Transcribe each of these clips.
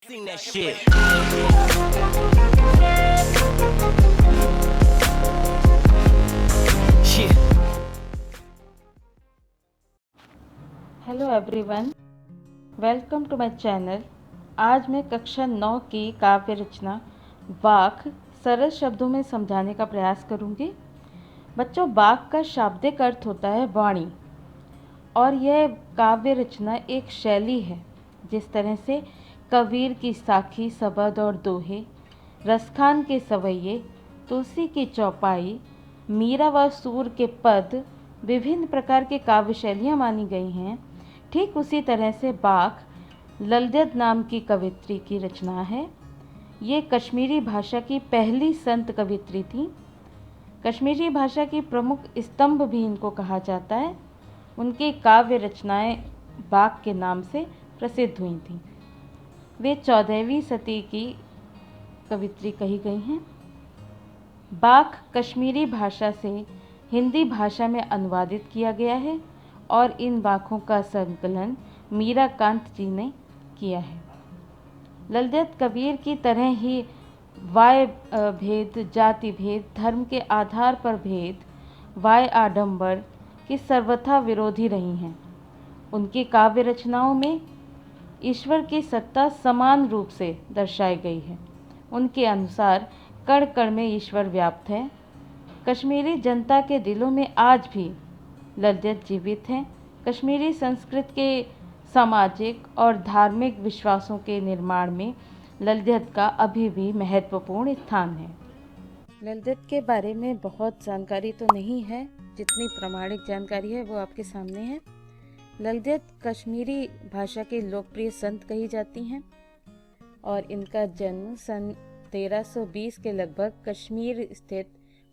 Sing that shit. Yeah. Hello everyone, welcome to my channel. आज मैं कक्षा 9 की काव्य रचना वाक सरल शब्दों में समझाने का प्रयास करूंगी। बच्चों, वाक का शाब्दिक अर्थ होता है वाणी, और यह काव्य रचना एक शैली है। जिस तरह से कबीर की साखी सबद और दोहे, रसखान के सवैये, तुलसी की चौपाई, मीरा व सूर के पद विभिन्न प्रकार के काव्य शैलियाँ मानी गई हैं, ठीक उसी तरह से वाक ललजद नाम की कवित्री की रचना है। ये कश्मीरी भाषा की पहली संत कवित्री थी। कश्मीरी भाषा की प्रमुख स्तंभ भी इनको कहा जाता है। उनकी काव्य रचनाएं वाक के नाम से प्रसिद्ध हुई थीं। वे 14वीं सदी की कवित्री कही गई हैं। वाक कश्मीरी भाषा से हिंदी भाषा में अनुवादित किया गया है और इन वाकों का संकलन मीराकांत जी ने किया है। ललजद कबीर की तरह ही वाय भेद, जाति भेद, धर्म के आधार पर भेद, वाय आडंबर की सर्वथा विरोधी रही हैं। उनकी काव्य रचनाओं में ईश्वर की सत्ता समान रूप से दर्शाई गई है। उनके अनुसार कण कण में ईश्वर व्याप्त है। कश्मीरी जनता के दिलों में आज भी ललजद जीवित हैं। कश्मीरी संस्कृति के सामाजिक और धार्मिक विश्वासों के निर्माण में ललजद का अभी भी महत्वपूर्ण स्थान है। ललजद के बारे में बहुत जानकारी तो नहीं है, जितनी प्रामाणिक जानकारी है वो आपके सामने है। ललजद कश्मीरी भाषा के लोकप्रिय संत कही जाती हैं और इनका जन्म सन 1320 के लगभग कश्मीर स्थित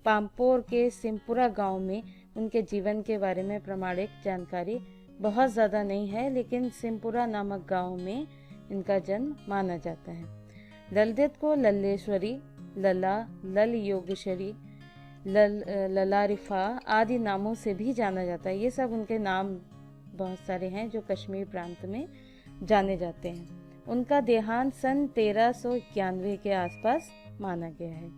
पामपोर के सिमपुरा गांव में। उनके जीवन के बारे में प्रामाणिक जानकारी बहुत ज़्यादा नहीं है, लेकिन सिमपुरा नामक गांव में इनका जन्म माना जाता है। ललजद को लल्लेश्वरी, लला, लल योगेश्वरी, ललारिफा आदि नामों से भी जाना जाता है। ये सब उनके नाम बहुत सारे हैं जो कश्मीर प्रांत में जाने जाते हैं। उनका देहांत सन 1391 के आसपास माना गया है।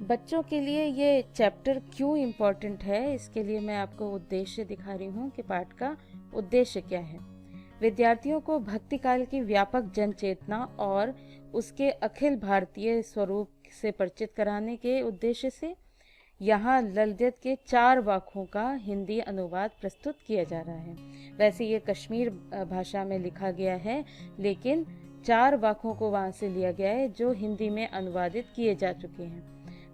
बच्चों के लिए ये चैप्टर क्यों इम्पोर्टेंट है, इसके लिए मैं आपको उद्देश्य दिखा रही हूँ कि पाठ का उद्देश्य क्या है। विद्यार्थियों को भक्ति काल की व्यापक जन चेतना और उसके अखिल भारतीय स्वरूप से परिचित कराने के उद्देश्य से यहाँ ललजद के 4 वाकों का हिंदी अनुवाद प्रस्तुत किया जा रहा है। वैसे ये कश्मीर भाषा में लिखा गया है, लेकिन 4 वाकों को वहाँ से लिया गया है जो हिंदी में अनुवादित किए जा चुके हैं।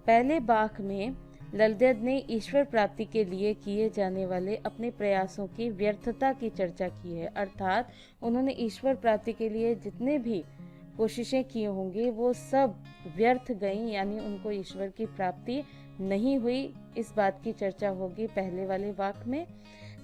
पहले वाक में ललजद ने ईश्वर प्राप्ति के लिए किए जाने वाले अपने प्रयासों की व्यर्थता की चर्चा की है। अर्थात उन्होंने ईश्वर प्राप्ति के लिए जितने भी कोशिशें की होंगी वो सब व्यर्थ गईं, यानी उनको ईश्वर की प्राप्ति नहीं हुई। इस बात की चर्चा होगी पहले वाले वाक में।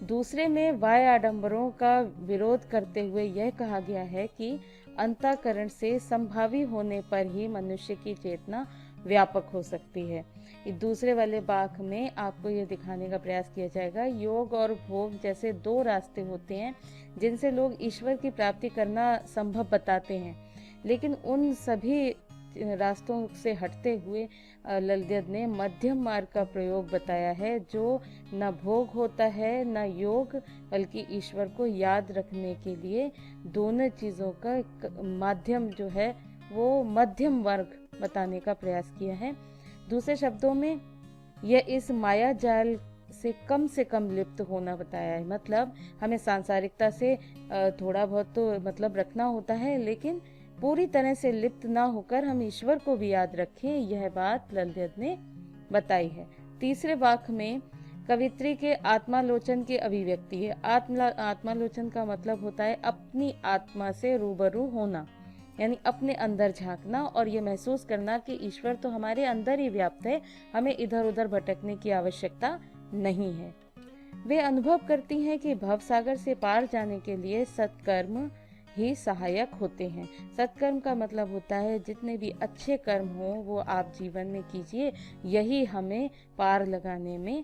दूसरे में वाय आडंबरों का विरोध करते हुए यह कहा गया है कि अंतःकरण से संभावी होने पर ही मनुष्य की चेतना व्यापक हो सकती है। दूसरे वाले वाक में आपको ये दिखाने का प्रयास किया जाएगा योग और भोग जैसे 2 रास्ते होते हैं जिनसे लोग ईश्वर की प्राप्ति करना संभव बताते हैं, लेकिन उन सभी रास्तों से हटते हुए ललजद ने मध्यम मार्ग का प्रयोग बताया है, जो न भोग होता है न योग, बल्कि ईश्वर को याद रखने के लिए दोनों चीज़ों का माध्यम जो है वो मध्यम वर्ग बताने का प्रयास किया है। दूसरे शब्दों में यह इस माया जाल से कम लिप्त होना बताया है। मतलब हमें सांसारिकता से थोड़ा बहुत तो मतलब रखना होता है, लेकिन पूरी तरह से लिप्त ना होकर हम ईश्वर को भी याद रखें, यह बात ललजद ने बताई है। तीसरे वाक में कवित्री के आत्मालोचन की अभिव्यक्ति है। आत्मालोचन का मतलब होता है अपनी आत्मा से रूबरू होना, यानी अपने अंदर झांकना और ये महसूस करना कि ईश्वर तो हमारे अंदर ही व्याप्त है, हमें इधर उधर भटकने की आवश्यकता नहीं है। वे अनुभव करती हैं कि भवसागर से पार जाने के लिए सत्कर्म ही सहायक होते हैं। सत्कर्म का मतलब होता है जितने भी अच्छे कर्म हों वो आप जीवन में कीजिए, यही हमें पार लगाने में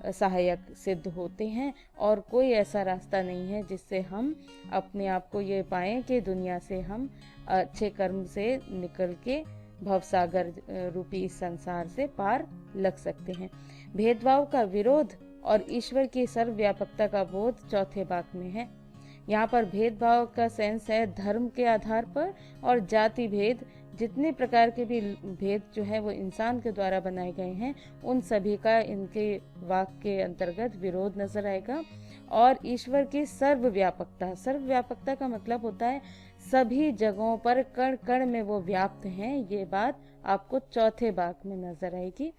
सहायक सिद्ध होते हैं, और कोई ऐसा रास्ता नहीं है जिससे हम अपने आप को ये पाएं कि दुनिया से हम अच्छे कर्म से निकल के भवसागर रूपी इस संसार से पार लग सकते हैं। भेदभाव का विरोध और ईश्वर की सर्वव्यापकता का बोध चौथे वाक्य में है। यहाँ पर भेदभाव का सेंस है धर्म के आधार पर और जाति भेद, जितने प्रकार के भी भेद जो है वो इंसान के द्वारा बनाए गए हैं, उन सभी का इनके वाक्य के अंतर्गत विरोध नजर आएगा। और ईश्वर की सर्वव्यापकता, सर्वव्यापकता का मतलब होता है सभी जगहों पर कण कण में वो व्याप्त हैं, ये बात आपको चौथे वाक्य में नजर आएगी।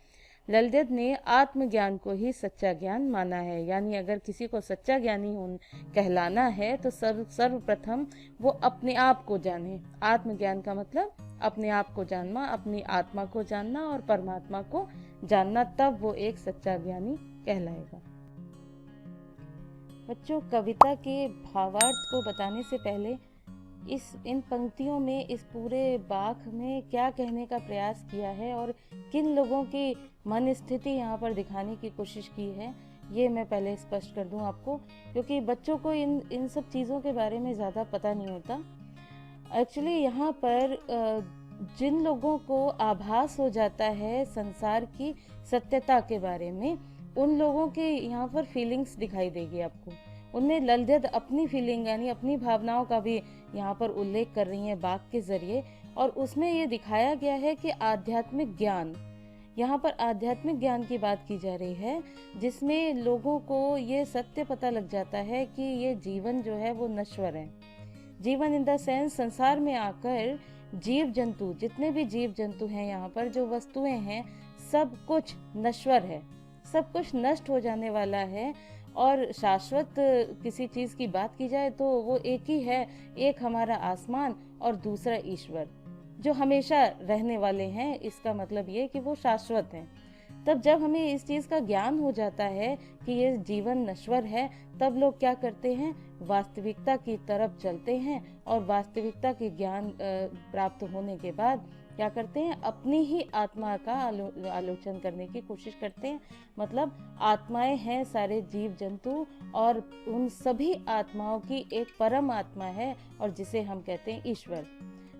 ललित ने आत्मज्ञान को ही सच्चा ज्ञान माना है, यानी अगर किसी को सच्चा ज्ञानी कहलाना है तो सर्वप्रथम वो अपने आप को जाने। आत्मज्ञान का मतलब अपने आप को जानना, अपनी आत्मा को जानना और परमात्मा को जानना, तब वो एक सच्चा ज्ञानी कहलाएगा। बच्चों, कविता के भावार्थ को बताने से पहले इन पंक्तियों में, इस पूरे बाख में क्या कहने का प्रयास किया है और किन लोगों की मन स्थिति यहाँ पर दिखाने की कोशिश की है, ये मैं पहले स्पष्ट कर दूं आपको, क्योंकि बच्चों को इन सब चीज़ों के बारे में ज़्यादा पता नहीं होता। एक्चुअली यहाँ पर जिन लोगों को आभास हो जाता है संसार की सत्यता के बारे में, उन लोगों के यहाँ पर फीलिंग्स दिखाई देगी आपको। उनमें ललित अपनी फीलिंग यानी अपनी भावनाओं का भी यहाँ पर उल्लेख कर रही हैं वाक्य के जरिए, और उसमें ये दिखाया गया है कि आध्यात्मिक ज्ञान, यहाँ पर आध्यात्मिक ज्ञान की बात की जा रही है, जिसमें लोगों को ये सत्य पता लग जाता है कि ये जीवन जो है वो नश्वर है। जीवन इन द सेंस संसार में आकर जीव जंतु, जितने भी जीव जंतु हैं यहाँ पर, जो वस्तुएं हैं, सब कुछ नश्वर है, सब कुछ नष्ट हो जाने वाला है। और शाश्वत किसी चीज़ की बात की जाए तो वो एक ही है, एक हमारा आसमान और दूसरा ईश्वर, जो हमेशा रहने वाले हैं। इसका मतलब ये कि वो शाश्वत हैं। तब जब हमें इस चीज़ का ज्ञान हो जाता है कि ये जीवन नश्वर है, तब लोग क्या करते हैं, वास्तविकता की तरफ चलते हैं, और वास्तविकता के ज्ञान प्राप्त होने के बाद क्या करते हैं, अपनी ही आत्मा का आलोचन करने की कोशिश करते हैं। मतलब आत्माएं हैं सारे जीव जंतु, और उन सभी आत्माओं की एक परम आत्मा है, और जिसे हम कहते हैं ईश्वर।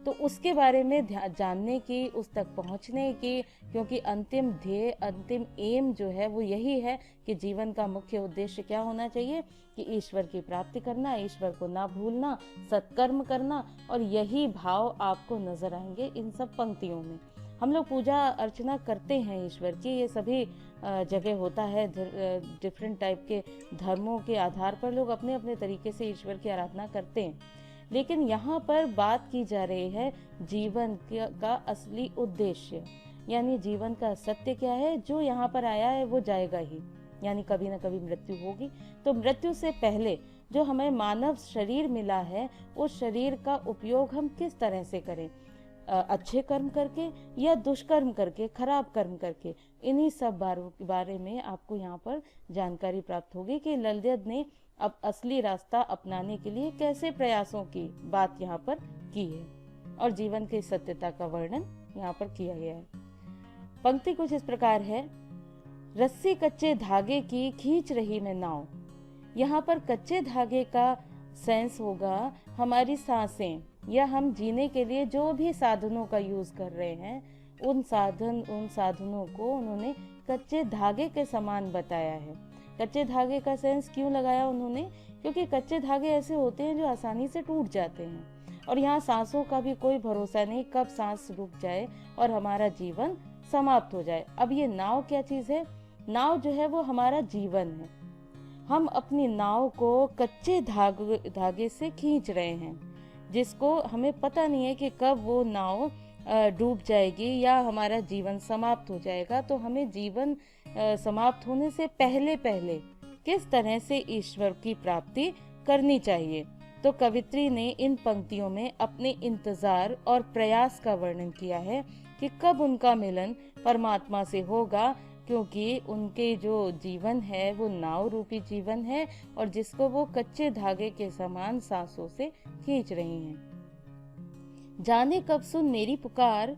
तो उसके बारे में जानने की, उस तक पहुंचने की, क्योंकि अंतिम ध्येय, अंतिम एम जो है वो यही है कि जीवन का मुख्य उद्देश्य क्या होना चाहिए, कि ईश्वर की प्राप्ति करना, ईश्वर को ना भूलना, सत्कर्म करना। और यही भाव आपको नजर आएंगे इन सब पंक्तियों में। हम लोग पूजा अर्चना करते हैं ईश्वर की, ये सभी जगह होता है। डिफरेंट टाइप के धर्मों के आधार पर लोग अपने अपने तरीके से ईश्वर की आराधना करते हैं, लेकिन यहाँ पर बात की जा रही है जीवन का असली उद्देश्य, यानी जीवन का सत्य क्या है। जो यहाँ पर आया है वो जाएगा ही, यानी कभी ना कभी मृत्यु होगी। तो मृत्यु से पहले जो हमें मानव शरीर मिला है, उस शरीर का उपयोग हम किस तरह से करें, अच्छे कर्म करके या दुष्कर्म करके, खराब कर्म करके, इन्हीं सब बारे में आपको यहाँ पर जानकारी प्राप्त होगी कि ललित ने अब असली रास्ता अपनाने के लिए कैसे प्रयासों की बात यहाँ पर की है, और जीवन की सत्यता का वर्णन यहाँ पर किया गया है। पंक्ति कुछ इस प्रकार है, रस्सी कच्चे धागे की खींच रही मैं नाव। यहाँ पर कच्चे धागे का सेंस होगा हमारी सांसें, या हम जीने के लिए जो भी साधनों का यूज कर रहे हैं, उन साधनों को उन्होंने कच्चे धागे के समान बताया है। कच्चे धागे का सेंस क्यों लगाया उन्होंने, क्योंकि कच्चे धागे ऐसे होते हैं जो आसानी से टूट जाते हैं, और यहाँ सांसों का भी कोई भरोसा नहीं, कब सांस रुक जाए और हमारा जीवन समाप्त हो जाए। अब ये नाव क्या चीज़ है, नाव जो है वो हमारा जीवन है। हम अपनी नाव को कच्चे धागे से खींच रहे हैं, जिसको हमें पता नहीं है कि कब वो नाव डूब जाएगी या हमारा जीवन समाप्त हो जाएगा। तो हमें जीवन समाप्त होने से पहले पहले किस तरह से ईश्वर की प्राप्ति करनी चाहिए। तो कवित्री ने इन पंक्तियों में अपने इंतजार और प्रयास का वर्णन किया है कि कब उनका मिलन परमात्मा से होगा, क्योंकि उनके जो जीवन है वो नाव रूपी जीवन है, और जिसको वो कच्चे धागे के समान सांसों से खींच रही हैं। जाने कब सुन मेरी पुकार,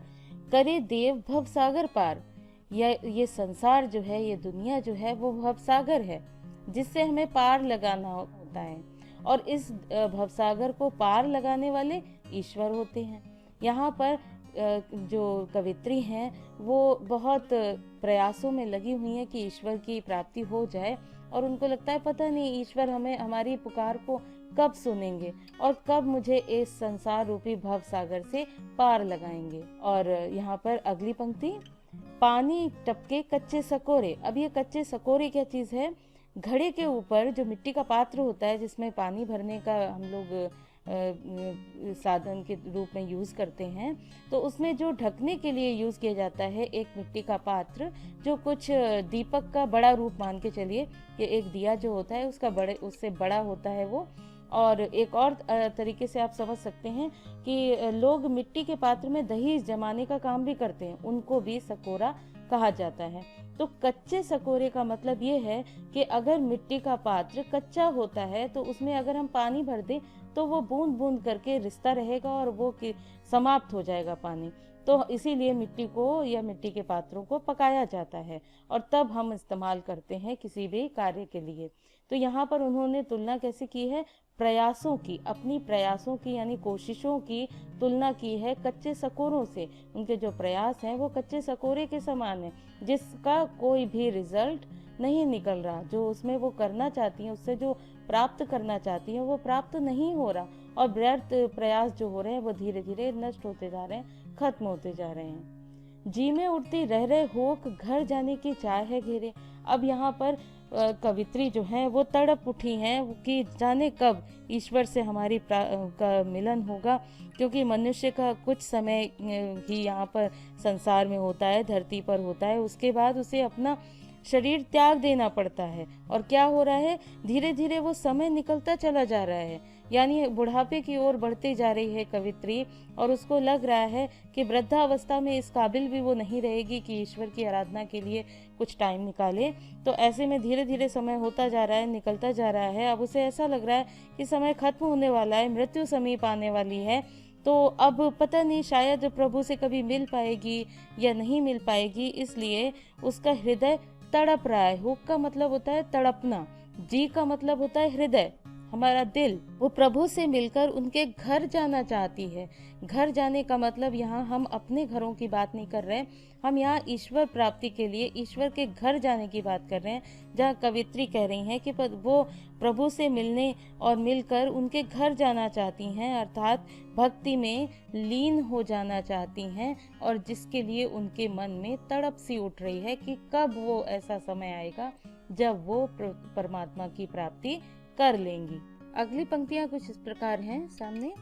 करे देव भव सागर पार। ये संसार जो है, ये दुनिया जो है, वो भवसागर है जिससे हमें पार लगाना होता है। और इस भवसागर को पार लगाने वाले ईश्वर होते हैं। यहाँ पर जो कवित्री हैं वो बहुत प्रयासों में लगी हुई हैं कि ईश्वर की प्राप्ति हो जाए, और उनको लगता है पता नहीं ईश्वर हमें हमारी पुकार को कब सुनेंगे और कब मुझे इस संसार रूपी भव सागर से पार लगाएंगे। और यहाँ पर अगली पंक्ति, पानी टपके कच्चे सकोरे। अब ये कच्चे सकोरे क्या चीज़ है? घड़े के ऊपर जो मिट्टी का पात्र होता है जिसमें पानी भरने का हम लोग साधन के रूप में यूज़ करते हैं, तो उसमें जो ढकने के लिए यूज़ किया जाता है एक मिट्टी का पात्र, जो कुछ दीपक का बड़ा रूप मान के चलिए कि एक दिया जो होता है उससे बड़ा होता है वो। और एक और तरीके से आप समझ सकते हैं कि लोग मिट्टी के पात्र में दही जमाने का काम भी करते हैं, उनको भी सकोरा कहा जाता है। तो कच्चे सकोरे का मतलब ये है कि अगर मिट्टी का पात्र कच्चा होता है तो उसमें अगर हम पानी भर दें तो वो बूंद बूंद करके रिश्ता रहेगा और वो समाप्त हो जाएगा पानी। तो इसीलिए मिट्टी को या मिट्टी के पात्रों को पकाया जाता है और तब हम इस्तेमाल करते हैं किसी भी कार्य के लिए। तो यहाँ पर उन्होंने तुलना कैसे की है? प्रयासों की, अपनी प्रयासों की यानी कोशिशों की तुलना की है कच्चे सकोरों से। उनके जो प्रयास हैं वो कच्चे सकोरे के समान है जिसका कोई भी रिजल्ट नहीं निकल रहा। जो उसमें वो करना चाहती हैं, उससे जो प्राप्त करना चाहती हैं वो प्राप्त नहीं हो रहा, और व्यर्थ प्रयास जो हो रहे हैं वो धीरे धीरे नष्ट होते जा रहे हैं, खत्म होते जा रहे हैं। जी में उड़ती रह रहे होक घर जाने की चाह है घेरे। अब यहाँ पर कवित्री जो हैं वो तड़प उठी हैं कि जाने कब ईश्वर से हमारी का मिलन होगा, क्योंकि मनुष्य का कुछ समय ही यहाँ पर संसार में होता है, धरती पर होता है, उसके बाद उसे अपना शरीर त्याग देना पड़ता है। और क्या हो रहा है? धीरे धीरे वो समय निकलता चला जा रहा है, यानी बुढ़ापे की ओर बढ़ती जा रही है कवित्री, और उसको लग रहा है कि वृद्धावस्था में इस काबिल भी वो नहीं रहेगी कि ईश्वर की आराधना के लिए कुछ टाइम निकाले। तो ऐसे में धीरे धीरे समय होता जा रहा है, निकलता जा रहा है। अब उसे ऐसा लग रहा है कि समय खत्म होने वाला है, मृत्यु समीप आने वाली है। तो अब पता नहीं शायद प्रभु से कभी मिल पाएगी या नहीं मिल पाएगी, इसलिए उसका हृदय तड़प रहा है। हुक का मतलब होता है तड़पना, जी का मतलब होता है हृदय, हमारा दिल। वो प्रभु से मिलकर उनके घर जाना चाहती है। घर जाने का मतलब यहाँ हम अपने घरों की बात नहीं कर रहे हैं, हम यहाँ ईश्वर प्राप्ति के लिए ईश्वर के घर जाने की बात कर रहे हैं, जहाँ कवित्री कह रही हैं कि वो प्रभु से मिलने और मिलकर उनके घर जाना चाहती हैं, अर्थात भक्ति में लीन हो जाना चाहती हैं, और जिसके लिए उनके मन में तड़प सी उठ रही है कि कब वो ऐसा समय आएगा जब वो परमात्मा की प्राप्ति कर लेंगी। अगली पंक्तियां कुछ इस प्रकार हैं सामने,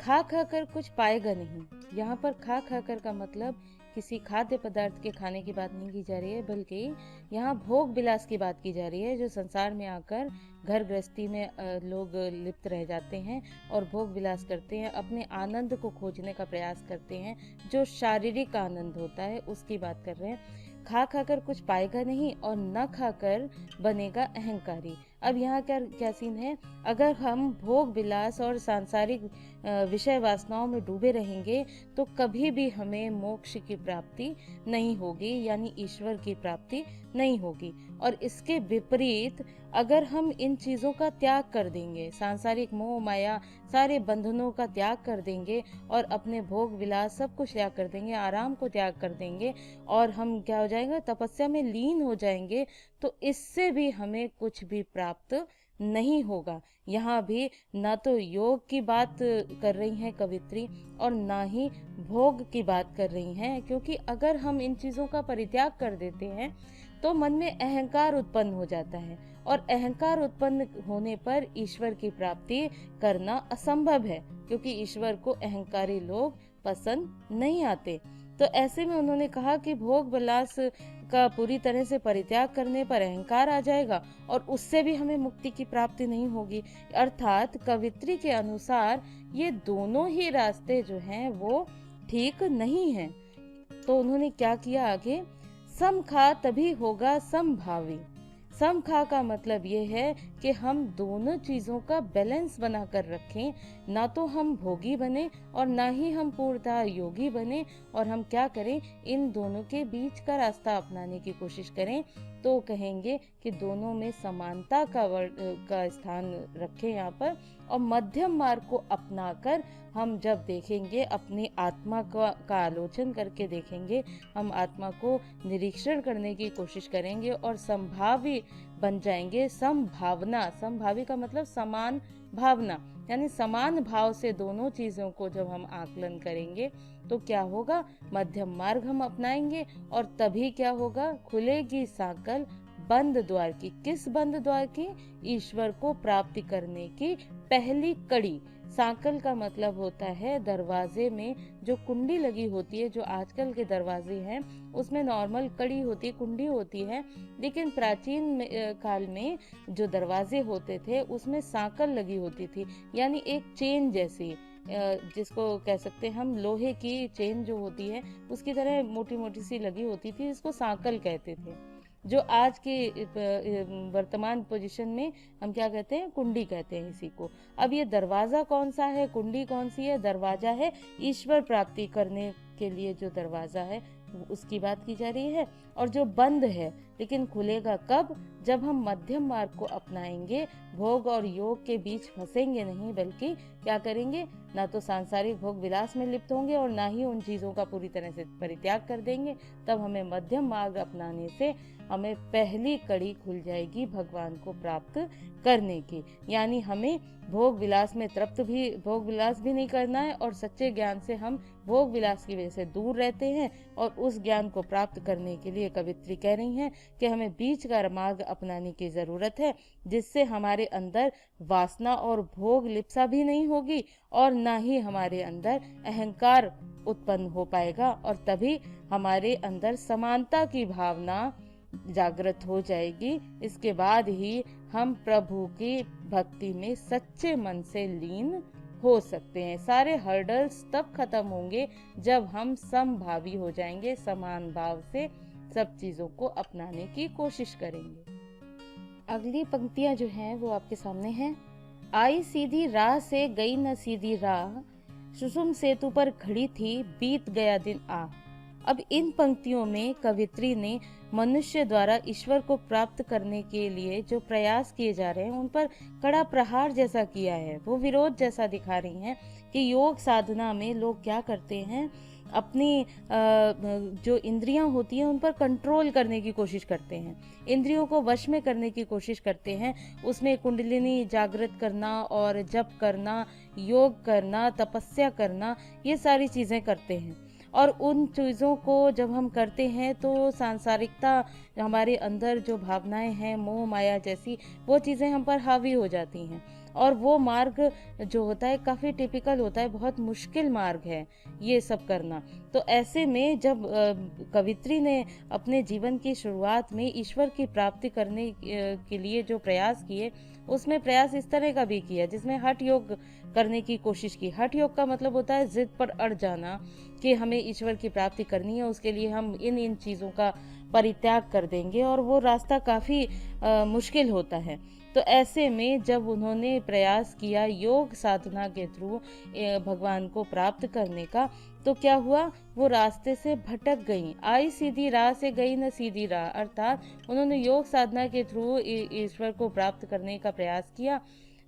खा खा कर कुछ पाएगा नहीं। यहाँ पर खा खा कर का मतलब किसी खाद्य पदार्थ के खाने की बात नहीं की जा रही है, बल्कि यहाँ भोग विलास की बात की जा रही है। जो संसार में आकर घर गृहस्थी में लोग लिप्त रह जाते हैं और भोग विलास करते हैं, अपने आनंद को खोजने का प्रयास करते हैं, जो शारीरिक आनंद होता है उसकी बात कर रहे हैं। खा खाकर कुछ पाएगा नहीं और न खाकर बनेगा अहंकारी। अब यहाँ क्या सीन है? अगर हम भोग विलास और सांसारिक विषय वासनाओं में डूबे रहेंगे तो कभी भी हमें मोक्ष की प्राप्ति नहीं होगी, यानी ईश्वर की प्राप्ति नहीं होगी। और इसके विपरीत अगर हम इन चीज़ों का त्याग कर देंगे, सांसारिक मोह माया सारे बंधनों का त्याग कर देंगे और अपने भोग विलास सब कुछ त्याग कर देंगे, आराम को त्याग कर देंगे, और हम क्या हो जाएंगे? तपस्या में लीन हो जाएंगे, तो इससे भी हमें कुछ भी प्राप्त नहीं होगा। यहाँ भी ना तो योग की बात कर रही हैं कवित्री और ना ही भोग की बात कर रही हैं, क्योंकि अगर हम इन चीज़ों का परित्याग कर देते हैं तो मन में अहंकार उत्पन्न हो जाता है, और अहंकार उत्पन्न होने पर ईश्वर की प्राप्ति करना असंभव है, क्योंकि ईश्वर को अहंकारी लोग पसंद नहीं आते। तो ऐसे में उन्होंने कहा कि भोग विलास का पूरी तरह से परित्याग करने पर अहंकार आ जाएगा और उससे भी हमें मुक्ति की प्राप्ति नहीं होगी। अर्थात कवित्री के अनुसार ये दोनों ही रास्ते जो हैं वो ठीक नहीं हैं। तो उन्होंने क्या किया आगे? सम खा तभी होगा समभावी। समखा का मतलब ये है कि हम दोनों चीज़ों का बैलेंस बना कर रखें, ना तो हम भोगी बने और ना ही हम पूर्णतः योगी बने, और हम क्या करें, इन दोनों के बीच का रास्ता अपनाने की कोशिश करें। तो कहेंगे कि दोनों में समानता का स्थान रखें यहाँ पर, और मध्यम मार्ग को अपनाकर हम जब देखेंगे, अपनी आत्मा का आलोचन करके देखेंगे, हम आत्मा को निरीक्षण करने की कोशिश करेंगे और संभावी बन जाएंगे। समभावना, समभावी का मतलब समान भावना, यानी समान भाव से दोनों चीज़ों को जब हम आकलन करेंगे तो क्या होगा, मध्यम मार्ग हम अपनाएंगे, और तभी क्या होगा, खुलेगी सांकल बंद द्वार की। किस बंद द्वार की? ईश्वर को प्राप्ति करने की पहली कड़ी। सांकल का मतलब होता है दरवाजे में जो कुंडी लगी होती है, जो आजकल के दरवाजे हैं उसमें नॉर्मल कड़ी होती है, कुंडी होती है, लेकिन प्राचीन काल में जो दरवाजे होते थे उसमें सांकल लगी होती थी, यानी एक चेन जैसी, जिसको कह सकते हैं हम लोहे की चेन जो होती है उसकी तरह मोटी मोटी सी लगी होती थी, इसको सांकल कहते थे। जो आज के वर्तमान पोजीशन में हम क्या कहते हैं, कुंडी कहते हैं इसी को। अब ये दरवाजा कौन सा है, कुंडी कौन सी है? दरवाजा है ईश्वर प्राप्ति करने के लिए जो दरवाजा है उसकी बात की जा रही है। और जो बंद है, लेकिन खुलेगा कब? जब हम मध्यम मार्ग को अपनाएंगे, भोग और योग के बीच फंसेंगे नहीं, बल्कि क्या करेंगे, ना तो सांसारिक भोग विलास में लिप्त होंगे और ना ही उन चीज़ों का पूरी तरह से परित्याग कर देंगे। तब हमें मध्यम मार्ग अपनाने से हमें पहली कड़ी खुल जाएगी भगवान को प्राप्त करने की। यानी हमें भोग विलास में भोग विलास भी नहीं करना है, और सच्चे ज्ञान से हम भोग विलास की वजह से दूर रहते हैं, और उस ज्ञान को प्राप्त करने के लिए कवित्री कह रही हैं कि हमें बीच का मार्ग अपनाने की ज़रूरत है, जिससे हमारे अंदर वासना और भोग लिप्सा भी नहीं होगी, और ना ही हमारे अंदर अहंकार उत्पन्न हो पाएगा, और तभी हमारे अंदर समानता की भावना जागृत हो जाएगी। इसके बाद ही हम प्रभु की भक्ति में सच्चे मन से लीन हो सकते हैं। सारे हर्डल्स तब खत्म होंगे जब हम समभावी हो जाएंगे, समान भाव से सब चीजों को अपनाने की कोशिश करेंगे। अगली पंक्तियां जो हैं वो आपके सामने हैं। आई सीधी राह से गई न सीधी राह, सुषुम सेतु पर खड़ी थी बीत गया दिन आ। अब इन पंक्तियों में कवित्री ने मनुष्य द्वारा ईश्वर को प्राप्त करने के लिए जो प्रयास किए जा रहे हैं उन पर कड़ा प्रहार जैसा किया है। वो विरोध जैसा दिखा रही हैं कि योग साधना में लोग क्या करते हैं, अपनी जो इंद्रियां होती हैं उन पर कंट्रोल करने की कोशिश करते हैं, इंद्रियों को वश में करने की कोशिश करते हैं, उसमें कुंडलिनी जागृत करना और जप करना, योग करना, तपस्या करना, ये सारी चीज़ें करते हैं। और उन चीज़ों को जब हम करते हैं तो सांसारिकता, हमारे अंदर जो भावनाएं हैं, मोह माया जैसी, वो चीज़ें हम पर हावी हो जाती हैं, और वो मार्ग जो होता है काफ़ी टिपिकल होता है, बहुत मुश्किल मार्ग है ये सब करना। तो ऐसे में जब कवित्री ने अपने जीवन की शुरुआत में ईश्वर की प्राप्ति करने के लिए जो प्रयास किए, उसमें प्रयास इस तरह का भी किया जिसमें हठ योग करने की कोशिश की। हठ योग का मतलब होता है जिद पर अड़ जाना कि हमें ईश्वर की प्राप्ति करनी है, उसके लिए हम इन चीज़ों का परित्याग कर देंगे, और वो रास्ता काफ़ी मुश्किल होता है। तो ऐसे में जब उन्होंने प्रयास किया योग साधना के थ्रू भगवान को प्राप्त करने का, तो क्या हुआ, वो रास्ते से भटक गई। आई सीधी राह से गई न सीधी राह, अर्थात उन्होंने योग साधना के थ्रू ईश्वर को प्राप्त करने का प्रयास किया।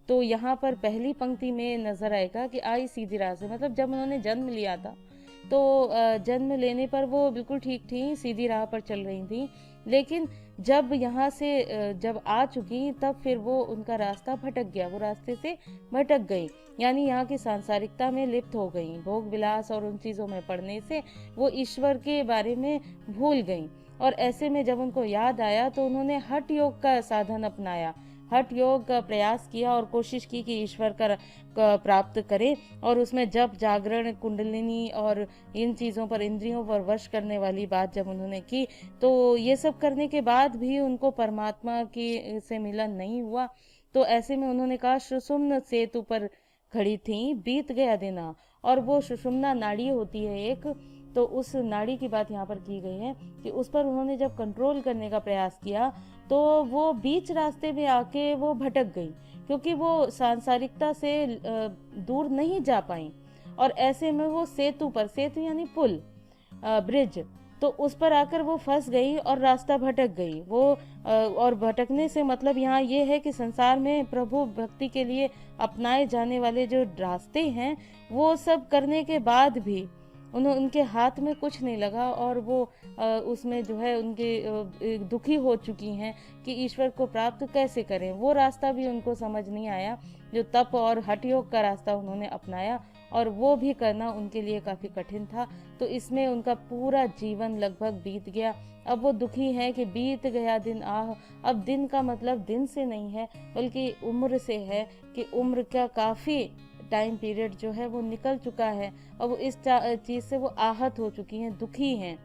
तो यहाँ पर पहली पंक्ति में नजर आएगा कि आई सीधी राह से, मतलब जब उन्होंने जन्म लिया था तो जन्म लेने पर वो बिल्कुल ठीक थी, सीधी राह पर चल रही थी, लेकिन जब यहाँ से जब आ चुकी तब फिर वो उनका रास्ता भटक गया, वो रास्ते से भटक गई, यानी यहाँ की सांसारिकता में लिप्त हो गई, भोग विलास और उन चीज़ों में पड़ने से वो ईश्वर के बारे में भूल गई। और ऐसे में जब उनको याद आया तो उन्होंने हठ योग का साधन अपनाया, हठ योग का प्रयास किया और कोशिश की कि ईश्वर का प्राप्त करें, और उसमें जप, जागरण, कुंडलिनी और इन चीज़ों पर, इंद्रियों पर वश करने वाली बात जब उन्होंने की, तो ये सब करने के बाद भी उनको परमात्मा की से मिलन नहीं हुआ। तो ऐसे में उन्होंने कहा सुषुम्ना सेतु पर खड़ी थी बीत गया दिन आ। और वो सुषुम्ना नाड़ी होती है एक, तो उस नाड़ी की बात यहाँ पर की गई है कि उस पर उन्होंने जब कंट्रोल करने का प्रयास किया तो वो बीच रास्ते में आके वो भटक गई, क्योंकि वो सांसारिकता से दूर नहीं जा पाई। और ऐसे में वो सेतु पर, सेतु यानी पुल, ब्रिज, तो उस पर आकर वो फंस गई और रास्ता भटक गई वो। और भटकने से मतलब यहाँ ये है कि संसार में प्रभु भक्ति के लिए अपनाए जाने वाले जो रास्ते हैं वो सब करने के बाद भी उनके हाथ में कुछ नहीं लगा, और वो उसमें जो है उनके दुखी हो चुकी हैं कि ईश्वर को प्राप्त कैसे करें। वो रास्ता भी उनको समझ नहीं आया जो तप और हठ योग का रास्ता उन्होंने अपनाया, और वो भी करना उनके लिए काफ़ी कठिन था। तो इसमें उनका पूरा जीवन लगभग बीत गया। अब वो दुखी हैं कि बीत गया दिन आह। अब दिन का मतलब दिन से नहीं है बल्कि उम्र से है, कि उम्र का काफ़ी टाइम पीरियड जो है वो निकल चुका है। अब वो इस चीज़ से वो आहत हो चुकी हैं, दुखी हैं।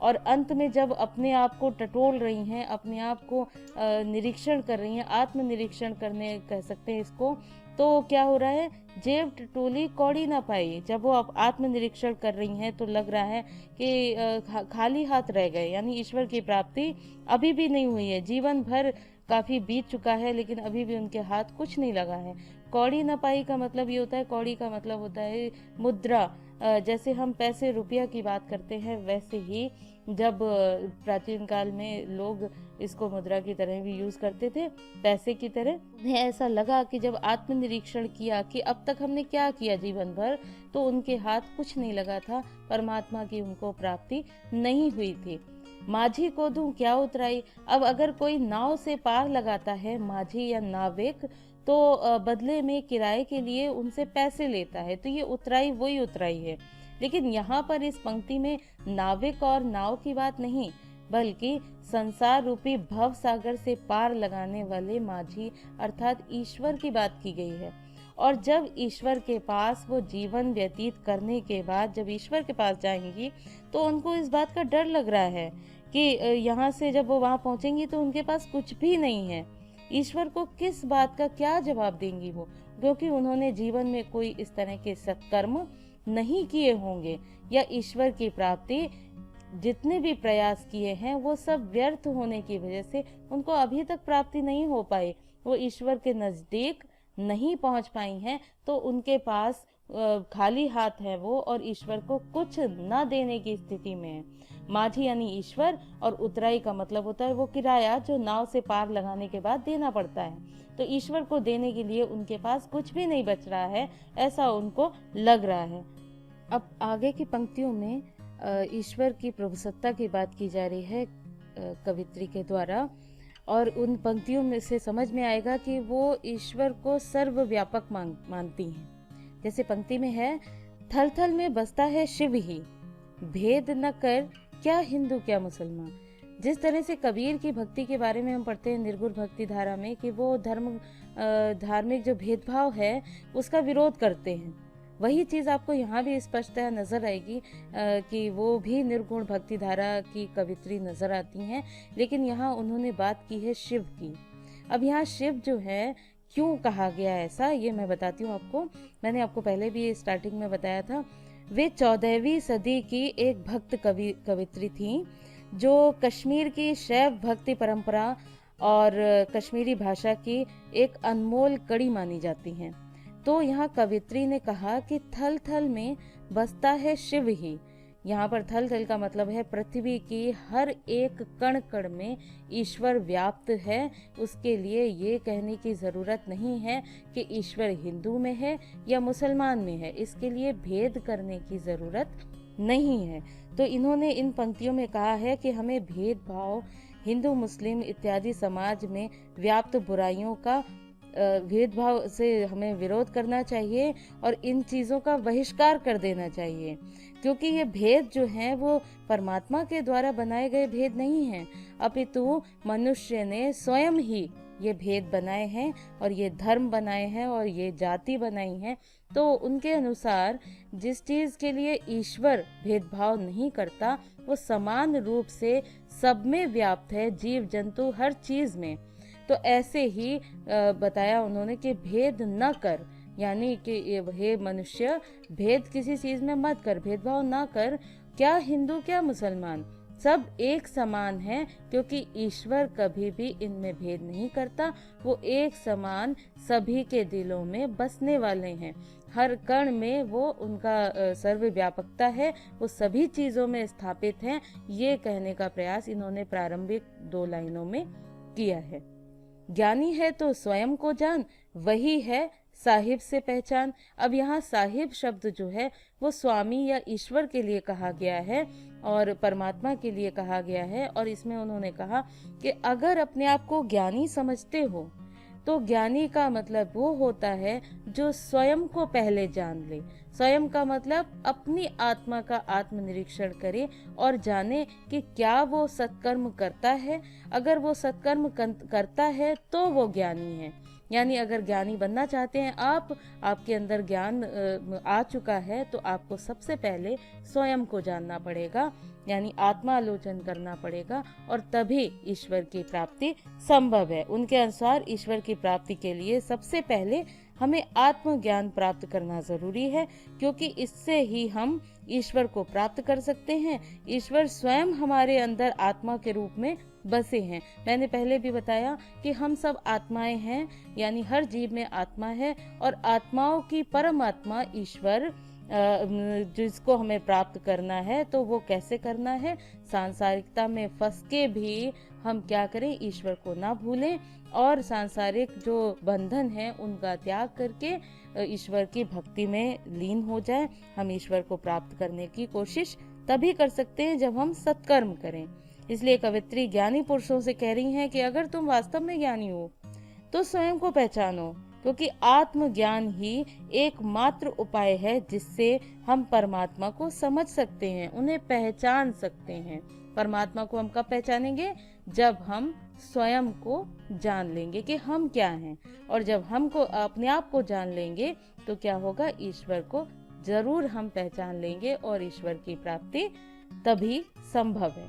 और अंत में जब अपने आप को टटोल रही हैं, अपने आप को निरीक्षण कर रही हैं, आत्मनिरीक्षण करने कह सकते हैं इसको, तो क्या हो रहा है, जेब टटोली कौड़ी ना पाई। जब वो आप आत्मनिरीक्षण कर रही हैं तो लग रहा है कि खाली हाथ रह गए, यानी ईश्वर की प्राप्ति अभी भी नहीं हुई है। जीवन भर काफ़ी बीत चुका है लेकिन अभी भी उनके हाथ कुछ नहीं लगा है। कौड़ी न पाई का मतलब ये होता है, कौड़ी का मतलब होता है मुद्रा। जैसे हम पैसे रुपया की बात करते हैं, वैसे ही जब प्राचीन काल में लोग इसको मुद्रा की तरह भी यूज़ करते थे, पैसे की तरह। उन्हें ऐसा लगा कि जब आत्मनिरीक्षण किया कि अब तक हमने क्या किया जीवन भर, तो उनके हाथ कुछ नहीं लगा था, परमात्मा की उनको प्राप्ति नहीं हुई थी। माझी को दूं क्या उतराई। अब अगर कोई नाव से पार लगाता है, माझी या नाविक, तो बदले में किराए के लिए उनसे पैसे लेता है, तो ये उतराई वही उतराई है। लेकिन यहाँ पर इस पंक्ति में नाविक और नाव की बात नहीं, बल्कि संसार रूपी भव सागर से पार लगाने वाले माझी अर्थात ईश्वर की बात की गई है। और जब ईश्वर के पास वो जीवन व्यतीत करने के बाद जब ईश्वर के पास जाएंगी तो उनको इस बात का डर लग रहा है कि यहाँ से जब वो वहाँ पहुँचेंगी तो उनके पास कुछ भी नहीं है। ईश्वर को किस बात का क्या जवाब देंगी वो, क्योंकि उन्होंने जीवन में कोई इस तरह के सत्कर्म नहीं किए होंगे, या ईश्वर की प्राप्ति जितने भी प्रयास किए हैं वो सब व्यर्थ होने की वजह से उनको अभी तक प्राप्ति नहीं हो पाई। वो ईश्वर के नज़दीक नहीं पहुंच पाई हैं, तो उनके पास खाली हाथ है वो, और ईश्वर को कुछ न देने की स्थिति में है। माझी यानी ईश्वर, और उतराई का मतलब होता है वो किराया जो नाव से पार लगाने के बाद देना पड़ता है। तो ईश्वर को देने के लिए उनके पास कुछ भी नहीं बच रहा है, ऐसा उनको लग रहा है। अब आगे की पंक्तियों में ईश्वर की प्रभुसत्ता की बात की जा रही है कवित्री के द्वारा, और उन पंक्तियों में से समझ में आएगा कि वो ईश्वर को सर्वव्यापक मानती हैं। जैसे पंक्ति में है, थल थल में बसता है शिव ही, भेद न कर क्या हिंदू क्या मुसलमान। जिस तरह से कबीर की भक्ति के बारे में हम पढ़ते हैं निर्गुण भक्ति धारा में कि वो धार्मिक जो भेदभाव है उसका विरोध करते हैं, वही चीज़ आपको यहाँ भी स्पष्टतः नज़र आएगी कि वो भी निर्गुण भक्ति धारा की कवित्री नज़र आती हैं, लेकिन यहाँ उन्होंने बात की है शिव की। अब यहाँ शिव जो है क्यों कहा गया ऐसा, ये मैं बताती हूँ आपको। मैंने आपको पहले भी स्टार्टिंग में बताया था, वे 14वीं सदी की एक भक्त कवित्री थी जो कश्मीर की शैव भक्ति परंपरा और कश्मीरी भाषा की एक अनमोल कड़ी मानी जाती हैं। तो यहाँ कवित्री ने कहा कि थल थल में बसता है शिव ही। यहाँ पर थल थल का मतलब है पृथ्वी की हर एक कण कण में ईश्वर व्याप्त है। उसके लिए ये कहने की ज़रूरत नहीं है कि ईश्वर हिंदू में है या मुसलमान में है, इसके लिए भेद करने की ज़रूरत नहीं है। तो इन्होंने इन पंक्तियों में कहा है कि हमें भेदभाव, हिंदू मुस्लिम इत्यादि समाज में व्याप्त बुराइयों का भेदभाव से हमें विरोध करना चाहिए और इन चीज़ों का बहिष्कार कर देना चाहिए, क्योंकि ये भेद जो हैं वो परमात्मा के द्वारा बनाए गए भेद नहीं हैं, अपितु मनुष्य ने स्वयं ही ये भेद बनाए हैं और ये धर्म बनाए हैं और ये जाति बनाई है। तो उनके अनुसार जिस चीज़ के लिए ईश्वर भेदभाव नहीं करता वो समान रूप से सब में व्याप्त है, जीव जंतु हर चीज़ में। तो ऐसे ही बताया उन्होंने कि भेद न कर, यानी कि हे मनुष्य, भेद किसी चीज में मत कर, भेदभाव ना कर, क्या हिंदू क्या मुसलमान, सब एक समान है, क्योंकि ईश्वर कभी भी इनमें भेद नहीं करता। वो एक समान सभी के दिलों में बसने वाले हैं, हर कण में वो उनका सर्वव्यापकता है, वो सभी चीजों में स्थापित हैं। ये कहने का प्रयास इन्होंने प्रारंभिक 2 लाइनों में किया है। ज्ञानी है तो स्वयं को जान, वही है साहिब से पहचान। अब यहाँ साहिब शब्द जो है वो स्वामी या ईश्वर के लिए कहा गया है और परमात्मा के लिए कहा गया है। और इसमें उन्होंने कहा कि अगर अपने आप को ज्ञानी समझते हो तो ज्ञानी का मतलब वो होता है जो स्वयं को पहले जान ले। स्वयं का मतलब अपनी आत्मा का आत्मनिरीक्षण करे और जाने कि क्या वो सत्कर्म करता है। अगर वो सत्कर्म करता है तो वो ज्ञानी है। यानी अगर ज्ञानी बनना चाहते हैं आप, आपके अंदर ज्ञान आ चुका है, तो आपको सबसे पहले स्वयं को जानना पड़ेगा, यानी आत्मालोचन करना पड़ेगा, और तभी ईश्वर की प्राप्ति संभव है। उनके अनुसार ईश्वर की प्राप्ति के लिए सबसे पहले हमें आत्मज्ञान प्राप्त करना जरूरी है, क्योंकि इससे ही हम ईश्वर को प्राप्त कर सकते हैं। ईश्वर स्वयं हमारे अंदर आत्मा के रूप में बसे हैं। मैंने पहले भी बताया कि हम सब आत्माएं हैं, यानी हर जीव में आत्मा है, और आत्माओं की परमात्मा ईश्वर जिसको हमें प्राप्त करना है, तो वो कैसे करना है? सांसारिकता में फंस के भी हम क्या करें? ईश्वर को ना भूलें और सांसारिक जो बंधन है उनका त्याग करके ईश्वर की भक्ति में लीन हो जाए। हम ईश्वर को प्राप्त करने की कोशिश तभी कर सकते हैं जब हम सत्कर्म करें। इसलिए कवित्री ज्ञानी पुरुषों से कह रही हैं कि अगर तुम वास्तव में ज्ञानी हो तो स्वयं को पहचानो, क्योंकि आत्मज्ञान ही एकमात्र उपाय है जिससे हम परमात्मा को समझ सकते हैं, उन्हें पहचान सकते हैं। परमात्मा को हम कब पहचानेंगे? जब हम स्वयं को जान लेंगे कि हम क्या हैं, और जब हमको अपने आप को जान लेंगे तो क्या होगा? ईश्वर को जरूर हम पहचान लेंगे और ईश्वर की प्राप्ति तभी संभव है।